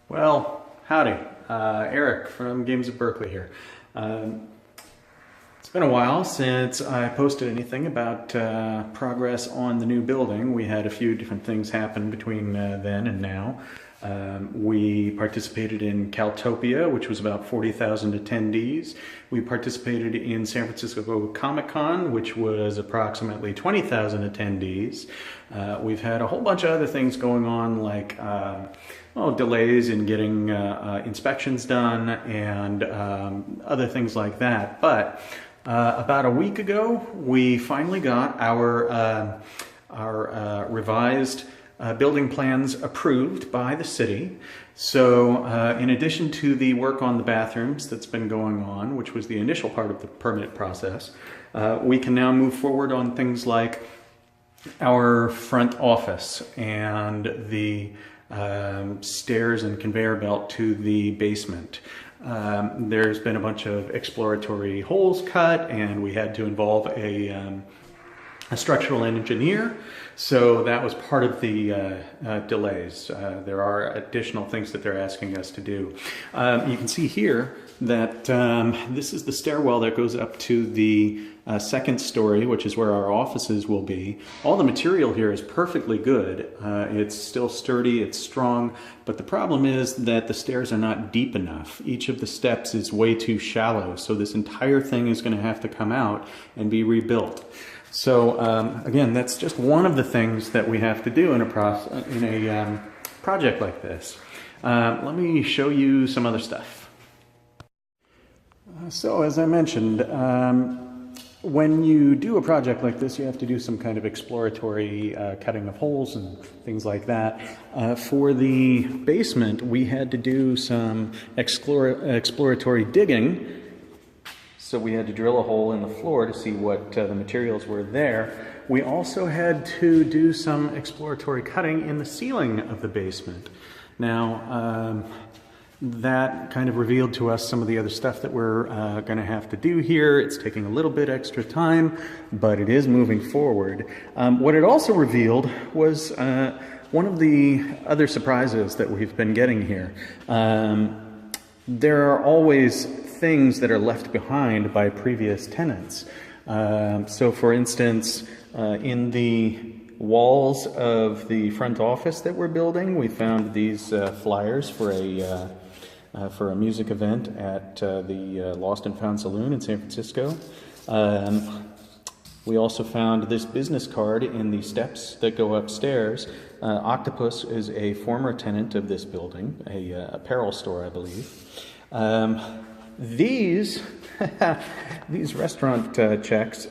Well, howdy. Eric from Games of Berkeley here. It's been a while since I posted anything about progress on the new building. We had a few different things happen between then and now. We participated in Caltopia, which was about 40,000 attendees. We participated in San Francisco Comic-Con, which was approximately 20,000 attendees. We've had a whole bunch of other things going on, like delays in getting inspections done and other things like that. But about a week ago, we finally got our revised building plans approved by the city. So in addition to the work on the bathrooms that's been going on, which was the initial part of the permit process, we can now move forward on things like our front office and the stairs and conveyor belt to the basement. There's been a bunch of exploratory holes cut, and we had to involve a structural engineer, so that was part of the delays. There are additional things that they're asking us to do. You can see here that this is the stairwell that goes up to the second story, which is where our offices will be. All the material here is perfectly good. It's still sturdy, it's strong, but the problem is that the stairs are not deep enough. Each of the steps is way too shallow, so this entire thing is going to have to come out and be rebuilt. So again, that's just one of the things that we have to do in a project like this. Let me show you some other stuff. So as I mentioned, when you do a project like this, you have to do some kind of exploratory cutting of holes and things like that. For the basement, we had to do some exploratory digging. So we had to drill a hole in the floor to see what the materials were there. We also had to do some exploratory cutting in the ceiling of the basement. Now, that kind of revealed to us some of the other stuff that we're going to have to do here. It's taking a little bit extra time, but it is moving forward. What it also revealed was one of the other surprises that we've been getting here. There are always things that are left behind by previous tenants. So for instance, in the walls of the front office that we're building, we found these flyers for a music event at the Lost and Found Saloon in San Francisco. We also found this business card in the steps that go upstairs. Octopus is a former tenant of this building, a apparel store, I believe. These restaurant checks,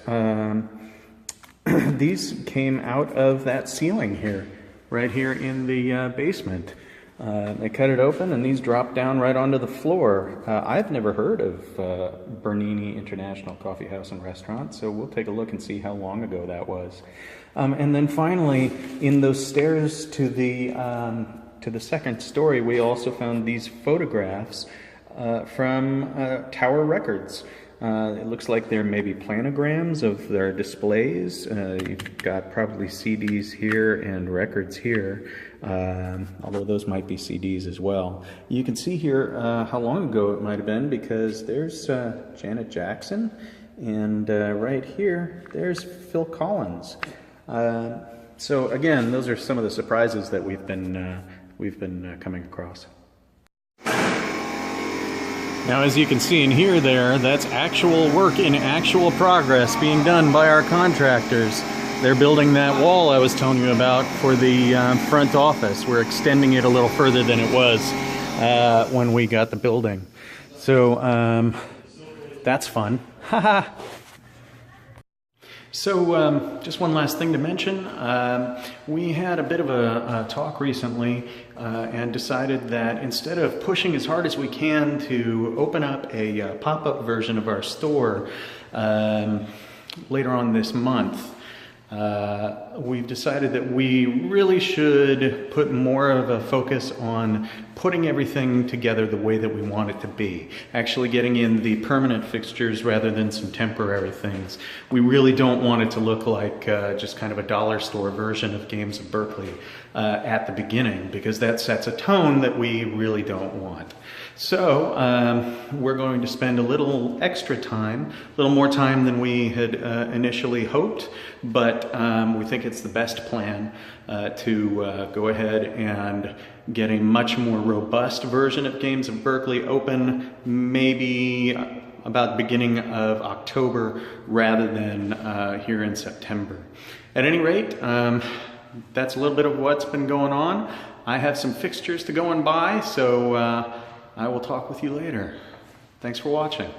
these came out of that ceiling here, right here in the basement. They cut it open and these dropped down right onto the floor. I've never heard of Bernini International Coffee House and Restaurant, so we'll take a look and see how long ago that was. And then finally, in those stairs to the second story, we also found these photographs from Tower Records. It looks like there may be planograms of their displays. You've got probably CDs here and records here, although those might be CDs as well. You can see here how long ago it might have been, because there's Janet Jackson, and right here there's Phil Collins. So again, those are some of the surprises that we've been coming across. Now, as you can see in here that's actual work in actual progress being done by our contractors. They're building that wall I was telling you about for the front office. We're extending it a little further than it was when we got the building. So that's fun. Haha. So just one last thing to mention. We had a bit of a talk recently and decided that instead of pushing as hard as we can to open up a pop-up version of our store later on this month, we've decided that we really should put more of a focus on putting everything together the way that we want it to be. Actually getting in the permanent fixtures rather than some temporary things. We really don't want it to look like just kind of a dollar store version of Games of Berkeley. at the beginning, because that sets a tone that we really don't want. So we're going to spend a little extra time, a little more time than we had initially hoped, but we think it's the best plan to go ahead and get a much more robust version of Games of Berkeley open, maybe about the beginning of October rather than here in September. At any rate, that's a little bit of what's been going on. I have some fixtures to go and buy, so I will talk with you later. Thanks for watching.